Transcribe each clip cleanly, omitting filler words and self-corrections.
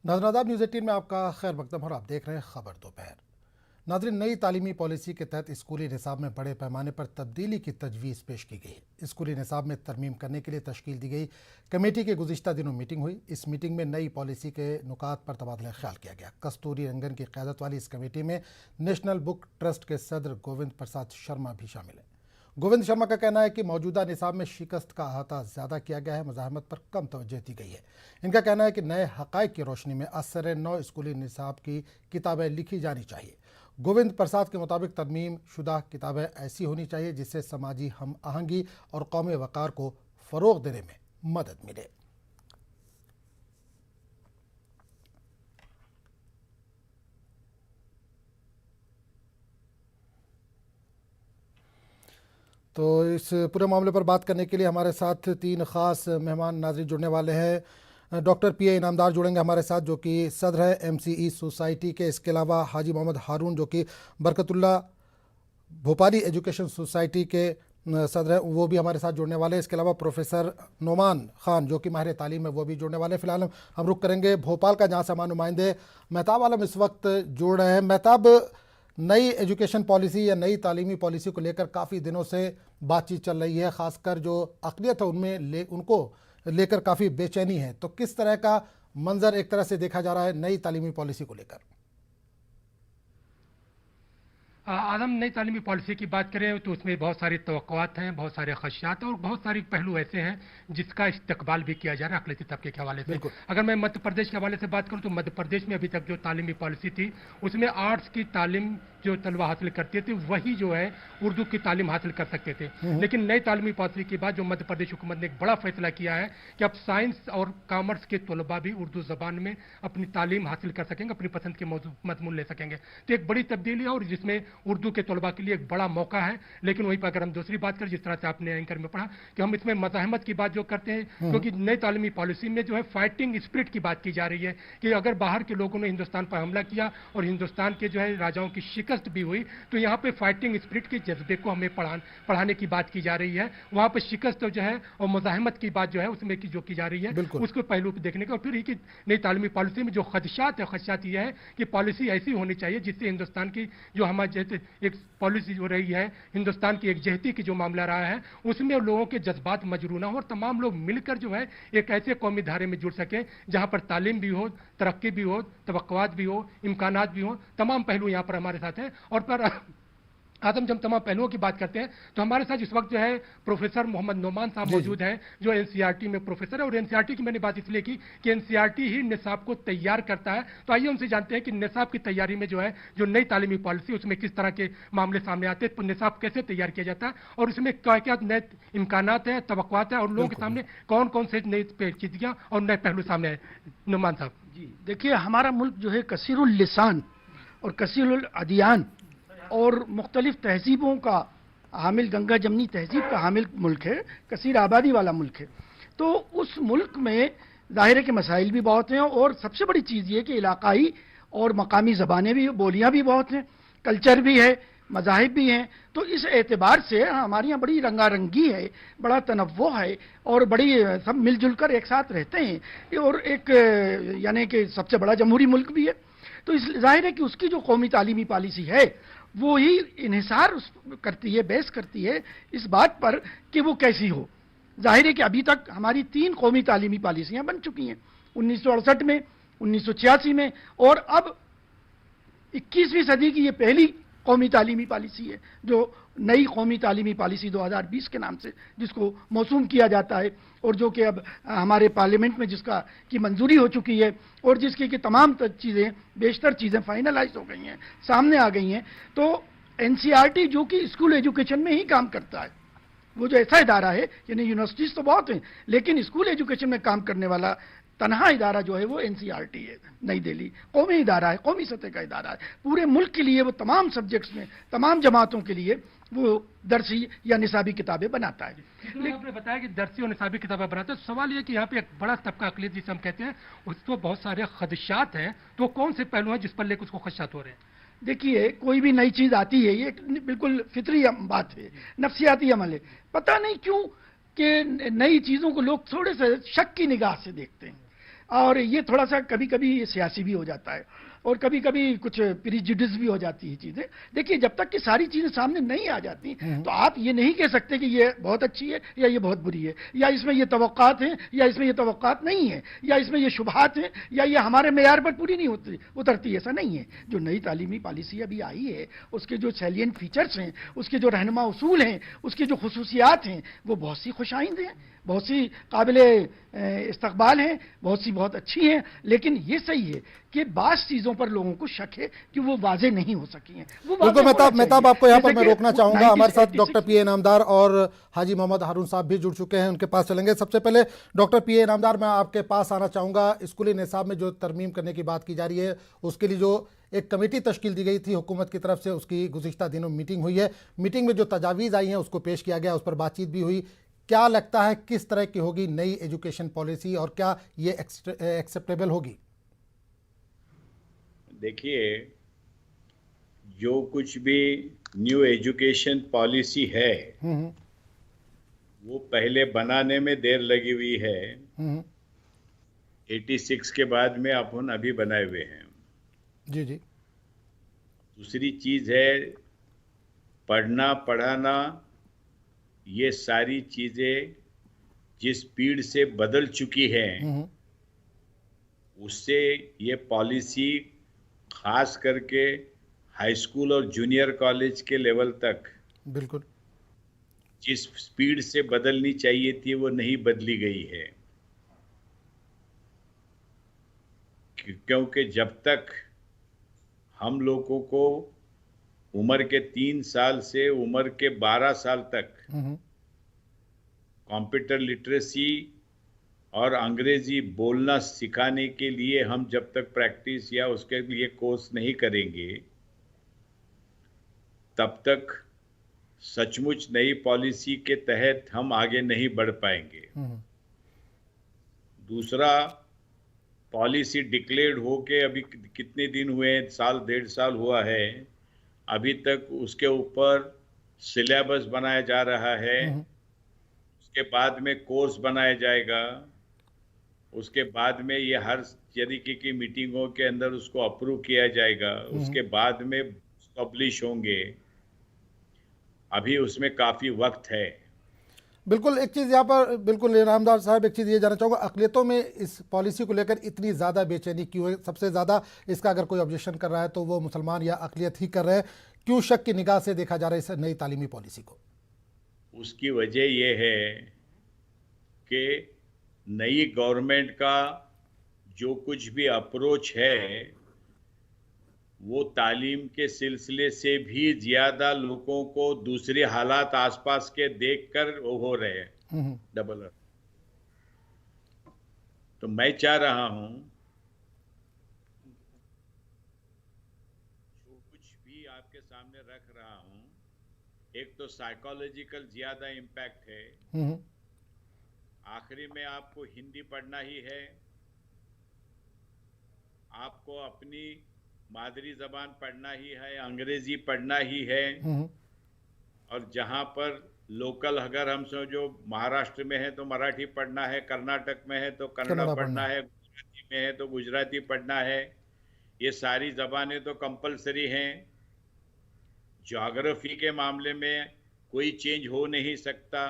नाज़रीन न्यूज़ 18 में आपका खैर मकदम और आप देख रहे हैं खबर दोपहर। नाज़रीन, नई तालीमी पॉलिसी के तहत स्कूली निसाब में बड़े पैमाने पर तब्दीली की तजवीज़ पेश की गई है। स्कूली निसाब में तरमीम करने के लिए तश्कील दी गई कमेटी की गुज़िश्ता दिनों मीटिंग हुई। इस मीटिंग में नई पॉलिसी के नुकात पर तबादला ख्याल किया गया। कस्तूरी रंगन की क़यादत वाली इस कमेटी में नेशनल बुक ट्रस्ट के सदर गोविंद प्रसाद शर्मा भी शामिल हैं। गोविंद शर्मा का कहना है कि मौजूदा निसाब में शिकस्त का अहाता ज़्यादा किया गया है, मज़ाहमत पर कम तवज्जो दी गई है। इनका कहना है कि नए हक़ाइक़ की रोशनी में असर नौ स्कूली निसाब की किताबें लिखी जानी चाहिए। गोविंद प्रसाद के मुताबिक तरमीम शुदा किताबें ऐसी होनी चाहिए जिससे समाजी हम आहंगी और कौमी वक़ार को फ़रोग़ देने में मदद मिले। तो इस पूरे मामले पर बात करने के लिए हमारे साथ तीन ख़ास मेहमान नाज़रीन जुड़ने वाले हैं। डॉक्टर पी ए इनामदार जुड़ेंगे हमारे साथ, जो कि सदर है MCE सोसाइटी के। इसके अलावा हाजी मोहम्मद हारून, जो कि बरकतुल्ला भोपाली एजुकेशन सोसाइटी के सदर है, वो भी हमारे साथ जुड़ने वाले हैं। इसके अलावा प्रोफेसर नोमान खान, जो कि माहिर तालीम है, वो भी जुड़ने वाले हैं। फ़िलहाल हम रुख करेंगे भोपाल का, जहाँ से नुमाइंदे मेहताब आलम इस वक्त जुड़ रहे हैं। मेहताब, नई एजुकेशन पॉलिसी या नई तालीमी पॉलिसी को लेकर काफ़ी दिनों से बातचीत चल रही है, ख़ासकर जो अक़लियत है उनको लेकर काफ़ी बेचैनी है। तो किस तरह का मंजर एक तरह से देखा जा रहा है नई तालीमी पॉलिसी को लेकर? आदम, नई तालीमी पॉलिसी की बात करें तो उसमें बहुत सारी तवक्कुआत हैं, बहुत सारे खदशात और बहुत सारे पहलू ऐसे हैं जिसका इस्तकबाल भी किया जा रहा है अक़लियती तबके के हवाले से। अगर मैं मध्य प्रदेश के हवाले से बात करूं तो मध्य प्रदेश में अभी तक जो तालीमी पॉलिसी थी उसमें आर्ट्स की तालीम जो तलबा हासिल करते थे वही जो है उर्दू की तालीम हासिल कर सकते थे। लेकिन नई तालीमी पॉलिसी के बाद जो मध्य प्रदेश हुकूमत ने एक बड़ा फैसला किया है कि अब साइंस और कॉमर्स के तलबा भी उर्दू ज़बान में अपनी तालीम हासिल कर सकेंगे, अपनी पसंद के मज़मून ले सकेंगे। तो एक बड़ी तब्दीली है और जिसमें उर्दू के तलबा के लिए एक बड़ा मौका है। लेकिन वहीं पर अगर हम दूसरी बात करें, जिस तरह से आपने एंकर में पढ़ा कि हम इसमें मज़ाहमत की बात जो करते हैं, क्योंकि नई तालीमी पॉलिसी में जो है फाइटिंग स्पिरिट की बात की जा रही है कि अगर बाहर के लोगों ने हिंदुस्तान पर हमला किया और हिंदुस्तान के जो है राजाओं की शिकस्त भी हुई, तो यहाँ पे फाइटिंग स्पिरिट के जज्बे को हमें पढ़ाने की बात की जा रही है। वहाँ पर शिकस्त जो है और मुज़ाहमत की बात जो है उसमें जो की जा रही है उसको पहलू पे देखने का। और फिर ही कि नई तालीमी पॉलिसी में जो खदशात है, खदशात यह है कि पॉलिसी ऐसी होनी चाहिए जिससे हिंदुस्तान की जो हमारे जैसे एक पॉलिसी हो रही है, हिंदुस्तान की एक जहती की जो मामला रहा है उसमें लोगों के जज्बात मजरू ना हो और तमाम लोग मिलकर जो है एक ऐसे कौमी धारे में जुड़ सके जहां पर तालीम भी हो, तरक्की भी हो, तवक्कुआत भी हो, इम्कानात भी हो। तमाम पहलू यहां पर हमारे साथ हैं। और पर आदम, जब तमाम पहलुओं की बात करते हैं तो हमारे साथ इस वक्त जो है प्रोफेसर मोहम्मद नोमान साहब मौजूद हैं, जो NCERT में प्रोफेसर है। और NCERT की मैंने बात इसलिए की कि NCERT ही निसाब को तैयार करता है। तो आइए उनसे जानते हैं कि निसाब की तैयारी में जो है जो नई तालीमी पॉलिसी उसमें किस तरह के मामले सामने आते हैं, तो निसाब कैसे तैयार किया जाता है और उसमें क्या क्या नए इम्कानात हैं, तवक्कुआत हैं और लोगों के सामने कौन कौन से नई पेचीदगियां और नए पहलू सामने आए। नोमान साहब जी, देखिए, हमारा मुल्क जो है कसीरुल लिसान और कसीरुल अदियान और मुख्तलिफ तहजीबों का हामिल, गंगा जमनी तहजीब का हामिल मुल्क है, कसीर आबादी वाला मुल्क है। तो उस मुल्क में ज़ाहिर है कि मसाइल भी बहुत हैं और सबसे बड़ी चीज़ ये कि इलाकाई और मकामी ज़बानें भी, बोलियाँ भी बहुत हैं, कल्चर भी है, मज़ाहिब भी हैं। तो इस एतबार से हमारे यहाँ बड़ी रंगारंगी है, बड़ा तनव्वुह है और बड़ी सब मिलजुल कर एक साथ रहते हैं और एक यानी कि सबसे बड़ा जमहूरी मुल्क भी है। तो इस ज़ाहिर है कि उसकी जो कौमी तालीमी पॉलिसी है वो ही इन्हिसार करती है, बहस करती है इस बात पर कि वो कैसी हो। जाहिर है कि अभी तक हमारी 3 कौमी तालीमी पॉलिसियाँ बन चुकी हैं, 1968 में, 1986 में और अब 21वीं सदी की ये पहली कौमी तालीमी पॉलिसी है, जो नई कौमी तालीमी पॉलिसी 2020 के नाम से जिसको मौसूम किया जाता है और जो कि अब हमारे पार्लियामेंट में जिसका की मंजूरी हो चुकी है और जिसकी कि तमाम चीज़ें, बेशतर चीज़ें फाइनलाइज हो गई हैं, सामने आ गई हैं। तो NCERT जो कि स्कूल एजुकेशन में ही काम करता है, वो जो ऐसा इदारा है, यानी यूनिवर्सिटीज़ तो बहुत हैं लेकिन स्कूल एजुकेशन में काम करने वाला तनहा इदारा जो है वो NCERT है, नई दिल्ली। कौमी इदारा है, कौमी सतह का इदारा है, पूरे मुल्क के लिए वो तमाम सब्जेक्ट्स में, तमाम जमातों के लिए वो दरसी या निसाबी किताबें बनाता है। लेकिन आपने बताया कि दरसी और निसाबी किताबें बनाता है। सवाल यह कि यहाँ पे एक बड़ा तबका अक़लियत जिसे हम कहते हैं उसको बहुत सारे खदशात हैं, तो कौन से पहलू हैं जिस पर लेकर उसको खदशात हो रहे हैं? देखिए, कोई भी नई चीज़ आती है, ये बिल्कुल फितरी बात है, नफ्सियाती अमल है। पता नहीं क्यों कि नई चीज़ों को लोग थोड़े से शक की निगाह से देखते हैं। और ये थोड़ा सा कभी कभी सियासी भी हो जाता है और कभी कभी कुछ प्रिजुडिस भी हो जाती है चीजें। देखिए, जब तक कि सारी चीजें सामने नहीं आ जाती तो आप ये नहीं कह सकते कि ये बहुत अच्छी है या ये बहुत बुरी है, या इसमें ये तवक्कात हैं या इसमें ये तवक्कात नहीं है, या इसमें ये शुबहात हैं या ये हमारे मेयार पर पूरी नहीं होती उतरती। ऐसा नहीं है। जो नई तालीमी पॉलिसी अभी आई है उसके जो सैलिएंट फीचर्स हैं, उसके जो रहनुमा उसूल हैं, उसकी जो खुसूसियात हैं, वो बहुत सी खुशाइंद हैं, बहुत सी काबिल इस्तकबाल हैं, बहुत सी बहुत अच्छी हैं। लेकिन ये सही है कि बास चीजों पर लोगों को शक है कि वो वाजे नहीं हो सकी हैं। बिल्कुल मेहताब, आपको यहाँ पर मैं रोकना चाहूंगा। हमारे साथ डॉक्टर पीए इनामदार और हाजी मोहम्मद हारून साहब भी जुड़ चुके हैं, उनके पास चलेंगे। सबसे पहले डॉक्टर पीए इनामदार, मैं आपके पास आना चाहूंगा। स्कूली निसाब में जो तरमीम करने की बात की जा रही है, उसके लिए जो एक कमेटी तश्कील दी गई थी हुकूमत की तरफ से, उसकी गुज़िश्ता दिनों मीटिंग हुई है। मीटिंग में जो तजावीज़ आई हैं उसको पेश किया गया, उस पर बातचीत भी हुई। क्या लगता है किस तरह की होगी नई एजुकेशन पॉलिसी और क्या ये एक्सेप्टेबल होगी? देखिए, जो कुछ भी न्यू एजुकेशन पॉलिसी है वो पहले बनाने में देर लगी हुई है। 86 के बाद में अपन अभी बनाए हुए हैं। जी जी। दूसरी चीज है पढ़ना पढ़ाना, ये सारी चीजें जिस स्पीड से बदल चुकी हैं उससे ये पॉलिसी खास करके हाई स्कूल और जूनियर कॉलेज के लेवल तक बिल्कुल जिस स्पीड से बदलनी चाहिए थी वो नहीं बदली गई है। क्योंकि जब तक हम लोगों को उम्र के 3 साल से उम्र के 12 साल तक कंप्यूटर लिटरेसी और अंग्रेजी बोलना सिखाने के लिए हम जब तक प्रैक्टिस या उसके लिए कोर्स नहीं करेंगे तब तक सचमुच नई पॉलिसी के तहत हम आगे नहीं बढ़ पाएंगे। दूसरा, पॉलिसी डिक्लेयर्ड होके अभी कितने दिन हुए हैं, साल 1.5 साल हुआ है, अभी तक उसके ऊपर सिलेबस बनाया जा रहा है, उसके बाद में कोर्स बनाया जाएगा, उसके बाद में ये हर तरीके की मीटिंगों के अंदर उसको अप्रूव किया जाएगा, उसके बाद में पब्लिश होंगे। अभी उसमें काफ़ी वक्त है। बिल्कुल। एक चीज़ यहाँ पर बिल्कुल इनामदार साहब, एक चीज़ ये जानना चाहूँगा, अक़लियतों में इस पॉलिसी को लेकर इतनी ज़्यादा बेचैनी क्यों है? सबसे ज़्यादा इसका अगर कोई ऑब्जेक्शन कर रहा है तो वो मुसलमान या अक़लियत ही कर रहे हैं। क्यों शक की निगाह से देखा जा रहा है इस नई तालीमी पॉलिसी को? उसकी वजह ये है कि नई गवर्नमेंट का जो कुछ भी अप्रोच है वो तालीम के सिलसिले से भी ज़्यादा लोगों को दूसरे हालात आसपास के देखकर वो हो रहे हैं डबल। तो मैं चाह रहा हूं जो कुछ भी आपके सामने रख रहा हूं, एक तो साइकोलॉजिकल ज़्यादा इम्पैक्ट है। आखिरी में आपको हिंदी पढ़ना ही है, आपको अपनी मादरी जबान पढ़ना ही है, अंग्रेजी पढ़ना ही है। और जहां पर लोकल अगर हम समझो महाराष्ट्र में है तो मराठी पढ़ना है, कर्नाटक में है तो कन्नड़ पढ़ना है, गुजराती में है तो गुजराती पढ़ना है। ये सारी जबानें तो कंपलसरी हैं। ज्योग्राफी के मामले में कोई चेंज हो नहीं सकता।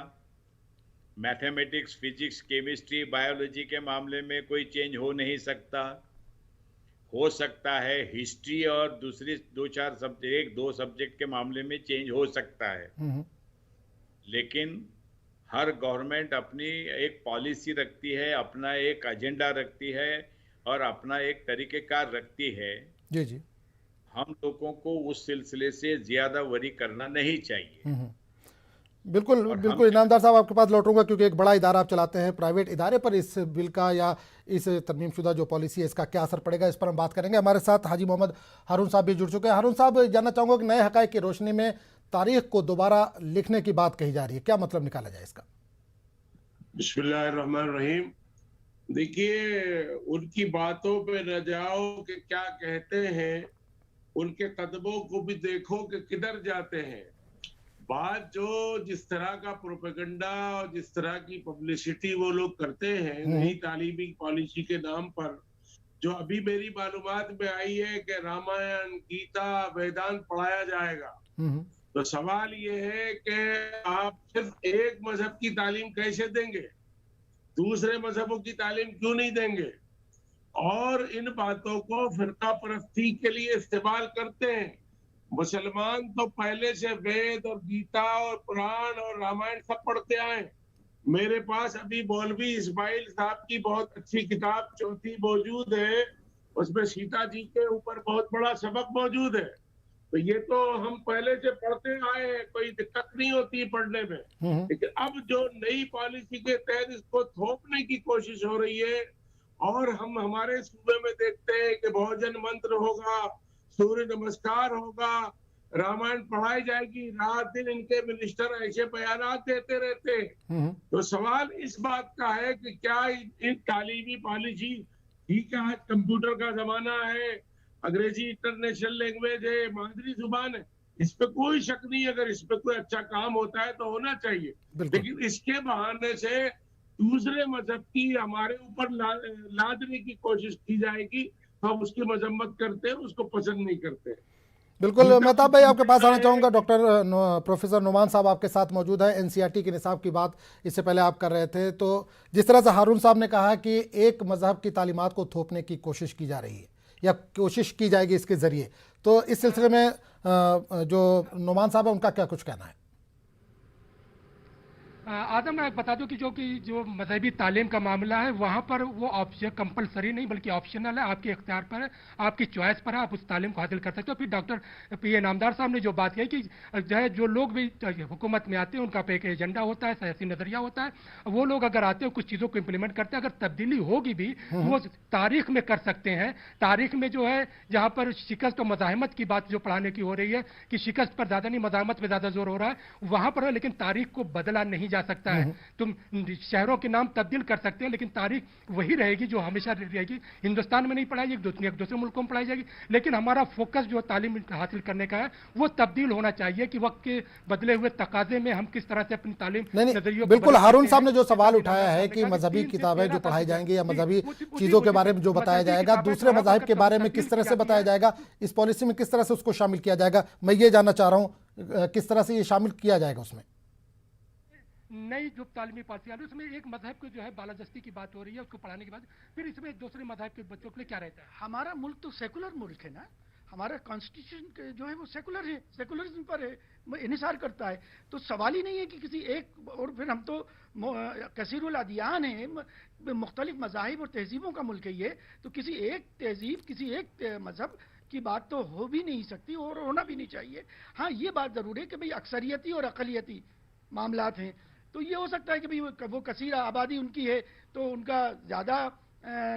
मैथमेटिक्स, फिजिक्स, केमिस्ट्री, बायोलॉजी के मामले में कोई चेंज हो नहीं सकता। हो सकता है हिस्ट्री और दूसरी 2-4 सब्जेक्ट, 1-2 सब्जेक्ट के मामले में चेंज हो सकता है। लेकिन हर गवर्नमेंट अपनी एक पॉलिसी रखती है, अपना एक एजेंडा रखती है और अपना एक तरीक़ेकार रखती है। जी जी। हम लोगों को उस सिलसिले से ज़्यादा वरी करना नहीं चाहिए। बिल्कुल बिल्कुल। इनामदार साहब, आपके पास लौटूंगा क्योंकि एक बड़ा इदारा आप चलाते हैं। प्राइवेट इदारे पर इस बिल का या इस तरमीमशुदा जो पॉलिसी है इसका क्या असर पड़ेगा, इस पर हम बात करेंगे। हमारे साथ हाजी मोहम्मद हारून साहब भी जुड़ चुके हैं। हारून साहब, जानना चाहूँगा कि नए हक़ाइक़ की रोशनी में तारीख़ को दोबारा लिखने की बात कही जा रही है, क्या मतलब निकाला जाए इसका? बिस्मिल्लाहिर्रहमानिर्रहीम। देखिए, उनकी बातों पे न जाओ कि क्या कहते हैं, उनके कदमों को भी देखो कि किधर जाते हैं। बात जो जिस तरह का प्रोपेगेंडा और जिस तरह की पब्लिसिटी वो लोग करते हैं नई तालीमी पॉलिसी के नाम पर, जो अभी मेरी मालूमात में आई है कि रामायण, गीता, वेदांत पढ़ाया जाएगा, तो सवाल ये है कि आप सिर्फ एक मजहब की तालीम कैसे देंगे, दूसरे मजहबों की तालीम क्यों नहीं देंगे? और इन बातों को फिरका परस्ती के लिए इस्तेमाल करते हैं। मुसलमान तो पहले से वेद और गीता और कुरान और रामायण सब पढ़ते आए। मेरे पास अभी मौलवी इस्माइल साहब की बहुत अच्छी किताब चौथी मौजूद है, उसमें सीता जी के ऊपर बहुत बड़ा सबक मौजूद है। तो ये तो हम पहले से पढ़ते आए हैं, कोई दिक्कत नहीं होती पढ़ने में। लेकिन अब जो नई पॉलिसी के तहत इसको थोपने की कोशिश हो रही है, और हम हमारे सूबे में देखते हैं कि बहुजन मंत्र होगा, सूर्य नमस्कार होगा, रामायण पढ़ाई जाएगी, रात दिन इनके मिनिस्टर ऐसे बयानात देते रहते हैं। तो सवाल इस बात का है कि क्या इन तालीमी पॉलिसी, ठीक है आज कंप्यूटर का जमाना है, अंग्रेजी इंटरनेशनल लैंग्वेज है, मादरी जुबान है, इस पे कोई शक नहीं, अगर इस पे कोई अच्छा काम होता है तो होना चाहिए। लेकिन इसके बहाने से दूसरे मजहब की हमारे ऊपर लादने की कोशिश की जाएगी, तो हम उसकी मजम्मत करते हैं, उसको पसंद नहीं करते। बिल्कुल मेहताब भाई, आपके पास आना चाहूँगा। डॉक्टर प्रोफेसर नुमान साहब आपके साथ मौजूद है। एनसीईआरटी के निसाब की बात इससे पहले आप कर रहे थे, तो जिस तरह से हारून साहब ने कहा कि एक मजहब की तालीमात को थोपने की कोशिश की जा रही है या कोशिश की जाएगी इसके ज़रिए, तो इस सिलसिले में जो नुमान साहब है उनका क्या कुछ कहना है? आदम, मैं बता दूं कि जो मजहबी तालीम का मामला है वहाँ पर वो ऑप्शन कंपलसरी नहीं बल्कि ऑप्शनल है, आपके इख्तियार पर है, आपकी चॉइस पर है, आप उस तालीम को हासिल कर सकते हो। फिर डॉक्टर पीए नामदार साहब ने जो बात कही कि जो लोग भी हुकूमत में आते हैं उनका एक एजेंडा होता है, सियासी नजरिया होता है, वो लोग अगर आते हैं कुछ चीज़ों को इम्प्लीमेंट करते हैं, अगर तब्दीली होगी भी वो तारीख में कर सकते हैं। तारीख में जो है जहाँ पर शिकस्त और मजाहमत की बात जो पढ़ाने की हो रही है कि शिकस्त पर ज़्यादा नहीं मजाहमत पर ज़्यादा जोर हो रहा है, वहाँ पर है, लेकिन तारीख को बदला नहीं जा सकता है। तुम शहरों के नाम तब्दील कर सकते हैं लेकिन तारीख वही रहेगी जो हमेशा रहेगी। हिंदुस्तान में नहीं पढ़ाई जाएगी, दूसरे मुल्कों में पढ़ाई जाएगी, लेकिन हमारा फोकस जो तालीम हासिल करने का है वो तब्दील होना चाहिए कि वक्त के बदले हुए तकाजे में हम किस तरह से अपनी तालीम नजरियों। बिल्कुल, हारून साहब ने जो सवाल उठाया है कि मजहबी किताबें जो पढ़ाई जाएंगी या मजहबी चीजों के बारे में जो बताया जाएगा, दूसरे मजहब के बारे में किस तरह से बताया जाएगा, इस पॉलिसी में किस तरह से उसको शामिल किया जाएगा, मैं ये जानना चाह रहा हूँ किस तरह से ये शामिल किया जाएगा उसमें। नई जो तालीमी पॉलिसी आ रही है उसमें एक मजहब को जो है बालादस्ती की बात हो रही है, उसको पढ़ाने के बाद फिर इसमें दूसरे मजहब के बच्चों के लिए क्या रहता है? हमारा मुल्क तो सेकुलर मुल्क है ना, हमारा कॉन्स्टिट्यूशन जो है वो सेकुलर है, सेकुलरिज्म पर है, इन्हिसार करता है। तो सवाल ही नहीं है कि किसी एक, और फिर हम तो कसीरुल अदियान है, मुख्तलिफ मज़ाहिब और तहजीबों का मुल्क है ये, तो किसी एक तहजीब किसी एक मजहब की बात तो हो भी नहीं सकती और होना भी नहीं चाहिए। हाँ, ये बात ज़रूर है कि भाई अक्सरियती और अक़लियती मामलात हैं, तो ये हो सकता है कि भाई वो कसीर आबादी उनकी है तो उनका ज़्यादा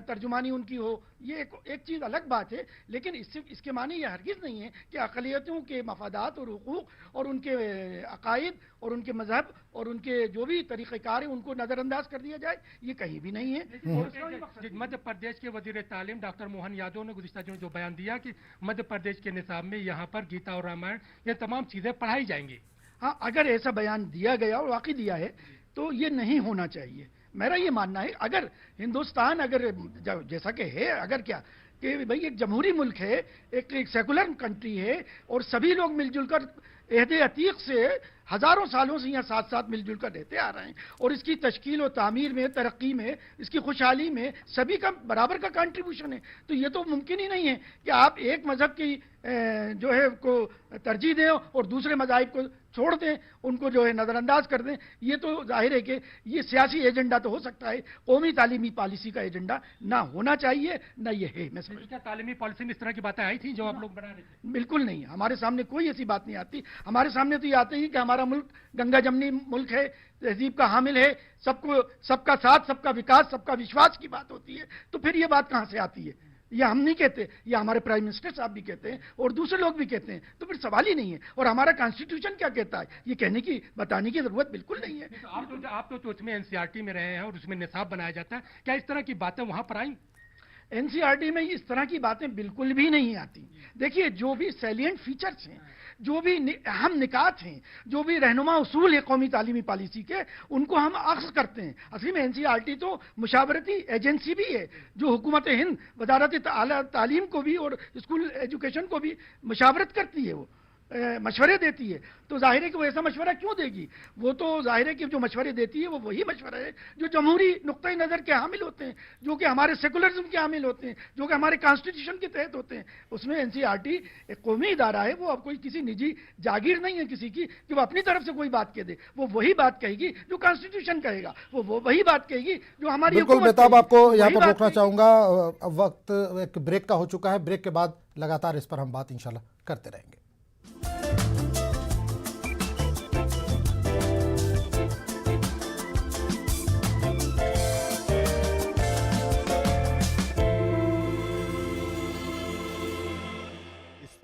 तर्जुमानी उनकी हो, ये एक चीज़ अलग बात है। लेकिन इसके माने ये हरगिज़ नहीं है कि अक़लियतों के मफादात और हुकूक और उनके अकायद और उनके मजहब और उनके जो भी तरीक़ेकार हैं उनको नज़रअंदाज कर दिया जाए, ये कहीं भी नहीं है। मध्य प्रदेश के वज़ीर तालीम डॉक्टर मोहन यादव ने गुज़िश्ता दिनों जो बयान दिया कि मध्य प्रदेश के निसाब में यहाँ पर गीता और रामायण ये तमाम चीज़ें पढ़ाई जाएंगी। हाँ, अगर ऐसा बयान दिया गया और वाकई दिया है तो ये नहीं होना चाहिए। मेरा ये मानना है, अगर हिंदुस्तान अगर जैसा कि है, अगर क्या कि भाई एक जमहूरी मुल्क है, एक सेकुलर कंट्री है और सभी लोग मिलजुल कर अहद अतीक से हज़ारों सालों से यहाँ साथ साथ मिलजुल कर रहते आ रहे हैं और इसकी तश्कील और तामीर में, तरक्की में, इसकी खुशहाली में सभी का बराबर का कंट्रीब्यूशन है। तो ये तो मुमकिन ही नहीं है कि आप एक मज़हब की जो है को तरजीह दें और दूसरे मज़ाहिब को छोड़ दें, उनको जो है नज़रअंदाज कर दें। ये तो जाहिर है कि ये सियासी एजेंडा तो हो सकता है, कौमी तालीमी पॉलिसी का एजेंडा ना होना चाहिए, ना ये है। मैं समझता हूं तालीमी पॉलिसी में इस तरह की बातें आई थी जो आप लोग बना रहे थे? बिल्कुल नहीं, हमारे सामने कोई ऐसी बात नहीं आती। हमारे सामने तो ये आते ही कि हमारा मुल्क गंगा जमनी मुल्क है, तहजीब का हामिल है, सबका साथ, सबका विकास, सबका विश्वास की बात होती है। तो फिर ये बात कहाँ से आती है? ये हम नहीं कहते, ये हमारे प्राइम मिनिस्टर साहब भी कहते हैं और दूसरे लोग भी कहते हैं, तो फिर सवाल ही नहीं है। और हमारा कॉन्स्टिट्यूशन क्या कहता है ये कहने की, बताने की जरूरत बिल्कुल नहीं है। आप तो उसमें एनसीईआरटी में रहे हैं और उसमें निसाब बनाया जाता है, क्या इस तरह की बातें वहां पर आई? एनसीईआरटी में इस तरह की बातें बिल्कुल भी नहीं आती। देखिए, जो भी सैलिएंट फीचर्स हैं, जो भी अहम निकात हैं, जो भी रहनुमा उसूल है कौमी तालीमी पॉलिसी के, उनको हम अक्स करते हैं। असली में एनसीईआरटी तो मुशावरती एजेंसी भी है जो हुकूमत हिंद वजारत आला तालीम को भी और स्कूल एजुकेशन को भी मुशावरत करती है, वो मशवरे देती है। तो जाहिर है कि वो ऐसा मशवरा क्यों देगी? वो तो जाहिर है कि जो मशवरे देती है वो वही मशवरा है जो जमहूरी नुक्ता नज़र के हामिल होते हैं, जो कि हमारे सेकुलरिज्म के हामिल होते हैं, जो कि हमारे कॉन्स्टिट्यूशन के तहत होते हैं। उसमें एनसीईआरटी एक कौमी इदारा है, वो अब कोई किसी निजी जागीर नहीं है किसी की कि वो अपनी तरफ से कोई बात कह दे। वो वही बात कहेगी जो कॉन्स्टिट्यूशन कहेगा, वो वही बात कहेगी जो हमारी बिल्कुल बेताब, आपको यहाँ पर रोकना चाहूंगा। वक्त एक ब्रेक का हो चुका है। ब्रेक के बाद लगातार इस पर हम बात इंशाल्लाह करते रहेंगे।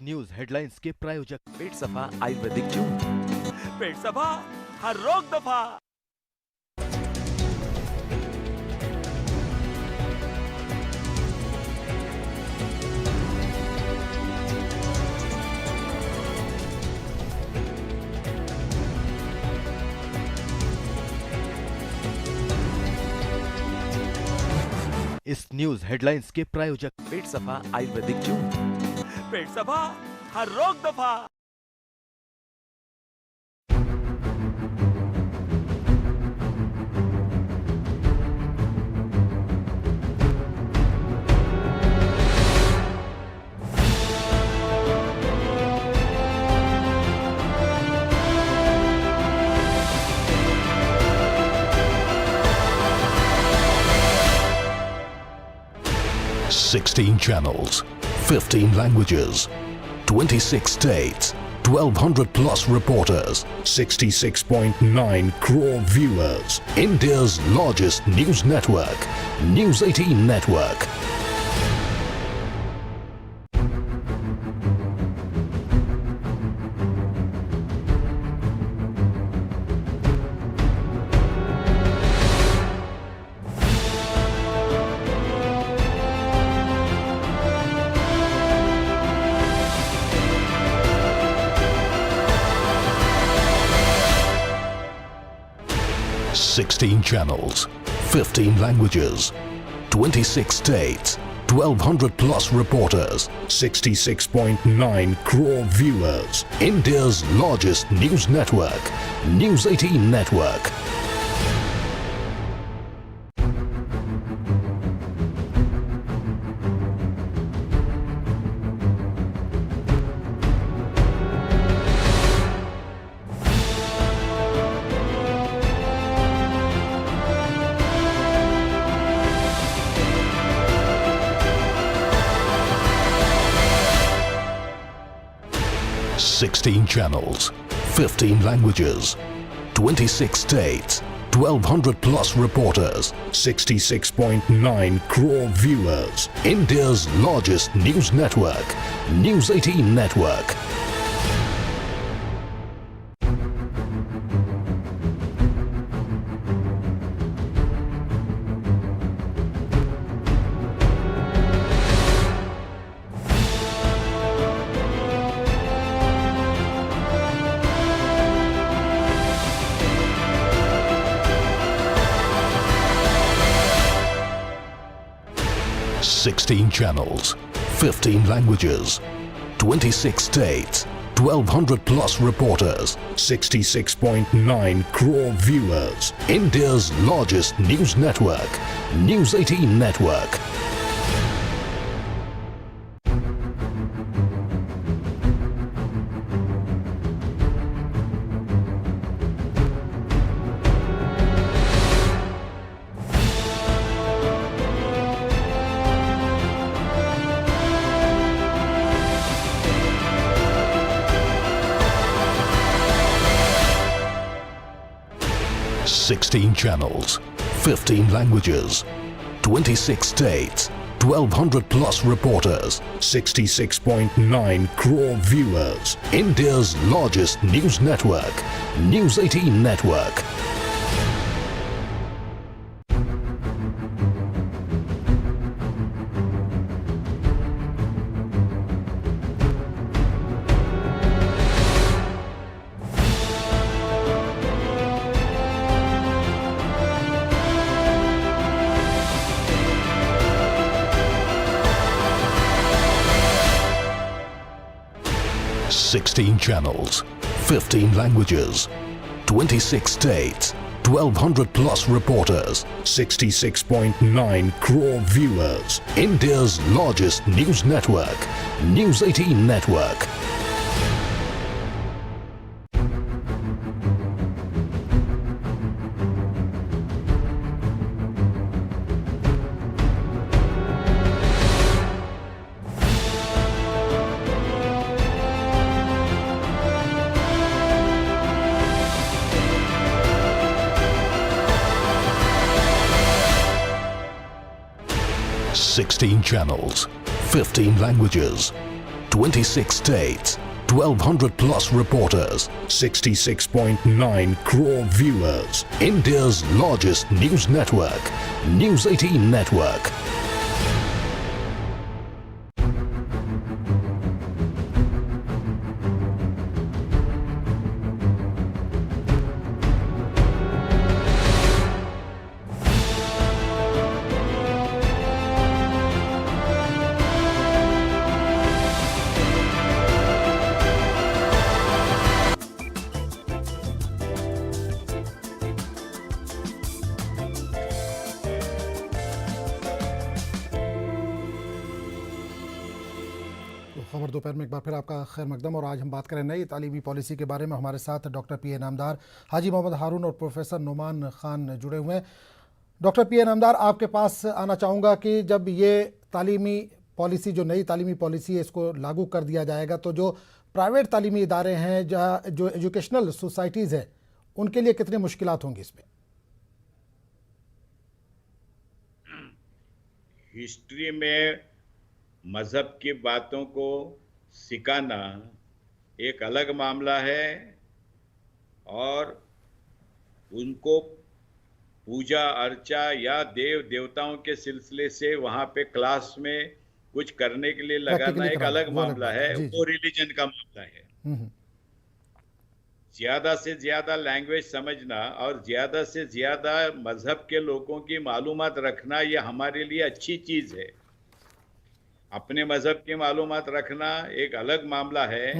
न्यूज हेडलाइंस के प्रायोजक पेट सफा आयुर्वेदिक जून, पेट सफा हर रोग दफा। इस न्यूज हेडलाइंस के प्रायोजक पेट सफा आयुर्वेदिक जून, पेट सफा हर रोग दफा। Sixteen channels, 15 languages, 26 states, 1,200 plus reporters, 66.9 crore viewers. India's largest news network, News 18 Network. Sixteen channels, 15 languages, 26 states, 1,200 plus reporters, 66.9 crore viewers. India's largest news network, News 18 Network. Sixteen channels, 15 languages, 26 states, 1,200 plus reporters, 66.9 crore viewers. India's largest news network, News 18 Network. Sixteen channels, 15 languages, 26 states, 1,200 plus reporters, 66.9 crore viewers. India's largest news network, News 18 Network. Sixteen channels, 15 languages, 26 states, 1,200 plus reporters, 66.9 crore viewers. India's largest news network, News 18 Network. 16 channels, 15 languages, 26 states, 1200 plus reporters, 66.9 crore viewers. India's largest news network, News 18 Network. Sixteen channels, 15 languages, 26 states, 1200 plus reporters, 66.9 crore viewers. India's largest news network, News 18 Network. खबर दोपहर में एक बार फिर आपका खैर मकदम। और आज हम बात करें नई तालीमी पॉलिसी के बारे में। हमारे साथ डॉक्टर पी ए नामदार, हाजी मोहम्मद हारून और प्रोफेसर नुमान खान जुड़े हुए हैं। डॉक्टर पी ए नामदार, आपके पास आना चाहूँगा कि जब ये तालीमी पॉलिसी, जो नई तालीमी पॉलिसी है, इसको लागू कर दिया जाएगा तो जो प्राइवेट तालीमी इदारे हैं, जहाँ जो एजुकेशनल सोसाइटीज़ हैं, उनके लिए कितनी मुश्किलात होंगी इसमें? हिस्ट्री में मज़हब की बातों को सिखाना एक अलग मामला है और उनको पूजा अर्चा या देव देवताओं के सिलसिले से वहाँ पे क्लास में कुछ करने के लिए लगाना एक अलग मामला है। वो रिलीजन का मामला है। ज्यादा से ज्यादा लैंग्वेज समझना और ज्यादा से ज्यादा मजहब के लोगों की मालूमात रखना, ये हमारे लिए अच्छी चीज है। अपने मजहब की मालूमात रखना एक अलग मामला है।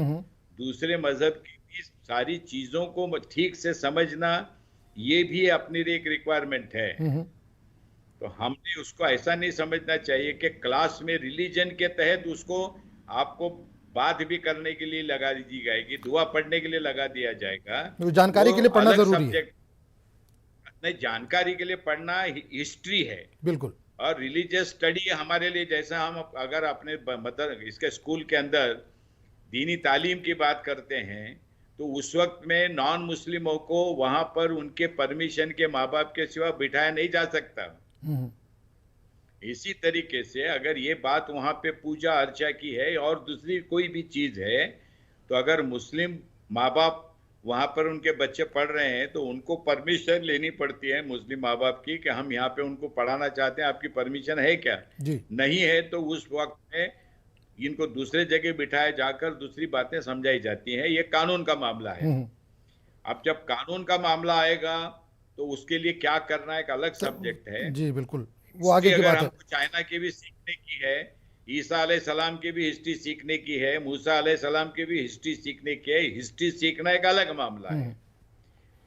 दूसरे मजहब की भी सारी चीजों को ठीक से समझना, ये भी अपनी एक रिक्वायरमेंट है। तो हमने उसको ऐसा नहीं समझना चाहिए कि क्लास में रिलीजन के तहत उसको आपको बात भी करने के लिए लगा दी जाएगी, दुआ पढ़ने के लिए लगा दिया जाएगा। तो जानकारी के लिए पढ़ना जरूरी है। नहीं, जानकारी के लिए पढ़ना हिस्ट्री है बिल्कुल। और रिलीजियस स्टडी हमारे लिए, जैसा हम अगर अपने इसके स्कूल के अंदर दीनी तालीम की बात करते हैं तो उस वक्त में नॉन मुस्लिमों को वहां पर उनके परमिशन के माँ बाप के सिवा बिठाया नहीं जा सकता। इसी तरीके से अगर ये बात वहां पे पूजा अर्चा की है और दूसरी कोई भी चीज है, तो अगर मुस्लिम माँ बाप वहां पर उनके बच्चे पढ़ रहे हैं तो उनको परमिशन लेनी पड़ती है मुस्लिम माँ बाप की कि हम यहाँ पे उनको पढ़ाना चाहते हैं, आपकी परमिशन है क्या? नहीं है तो उस वक्त में इनको दूसरे जगह बिठाए जाकर दूसरी बातें समझाई जाती हैं। ये कानून का मामला है। अब जब कानून का मामला आएगा तो उसके लिए क्या करना एक अलग सब्जेक्ट है। जी बिल्कुल, वो आगे की बात है। चाइना की भी सीखने की है, ईसा अलैहिस्सलाम की भी हिस्ट्री सीखने की है, मूसा अलैहिस्सलाम की भी हिस्ट्री सीखने की है। हिस्ट्री सीखना एक अलग मामला है।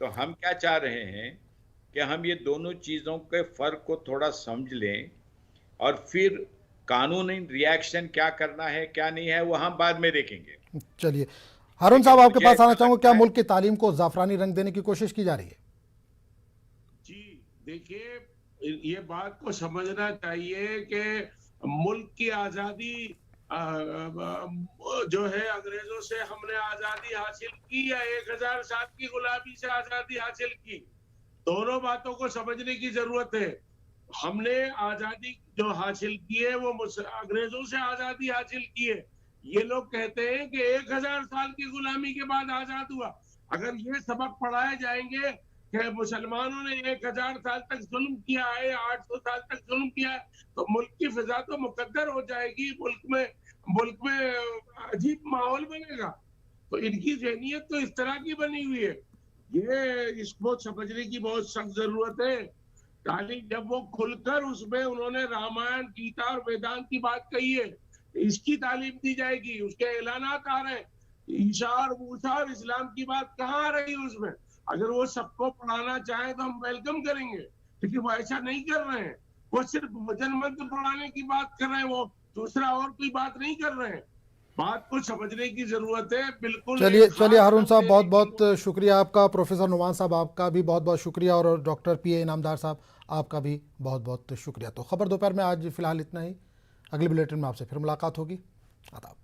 तो हम क्या चाह रहे हैं कि हम ये दोनों चीजों के फर्क को थोड़ा समझ लें और फिर कानूनी रिएक्शन क्या करना है क्या नहीं है वो हम बाद में देखेंगे। चलिए हारून साहब, आपके पास आना चाहूंगा, क्या मुल्क की तालीम को जाफरानी रंग देने की कोशिश की जा रही है? जी देखिए, ये बात को समझना चाहिए कि मुल्क की आजादी जो है अंग्रेजों से हमने आजादी हासिल की या 1000 साल की गुलामी से आजादी हासिल की, दोनों बातों को समझने की जरूरत है। हमने आजादी जो हासिल की है वो अंग्रेजों से आजादी हासिल की है। ये लोग कहते हैं कि 1000 साल की गुलामी के बाद आजाद हुआ। अगर ये सबक पढ़ाए जाएंगे कि मुसलमानों ने 1000 साल तक जुल्म किया है या 800 साल तक जुल्म किया है, तो मुल्क की फिजा तो मुकद्दर हो जाएगी, मुल्क में अजीब माहौल बनेगा। तो इनकी ज़हनियत तो इस तरह की बनी हुई है। ये इसको समझने की बहुत सख्त जरूरत है। तालीम जब वो खुलकर उसमें उन्होंने रामायण, गीता और वेदांत की बात कही है, इसकी तालीम दी जाएगी। उसके ऐलानात आ रहे हैं ईशा और मूसा और इस्लाम की बात कहाँ आ रही है उसमें? अगर वो सबको पढ़ाना चाहे तो हम वेलकम करेंगे, लेकिन वो ऐसा नहीं कर रहे हैं। वो सिर्फ भजन मंत्र पढ़ाने की बात कर रहे हैं, वो दूसरा और कोई बात नहीं कर रहे हैं। बात को समझने की जरूरत है। बिल्कुल। चलिए हारून साहब, बहुत बहुत शुक्रिया आपका। प्रोफेसर नुमान साहब, आपका भी बहुत बहुत शुक्रिया। और डॉक्टर PA इनामदार साहब, आपका भी बहुत बहुत शुक्रिया। तो खबर दोपहर में आज फिलहाल इतना ही। अगले बुलेटिन में आपसे फिर मुलाकात होगी। आदाब।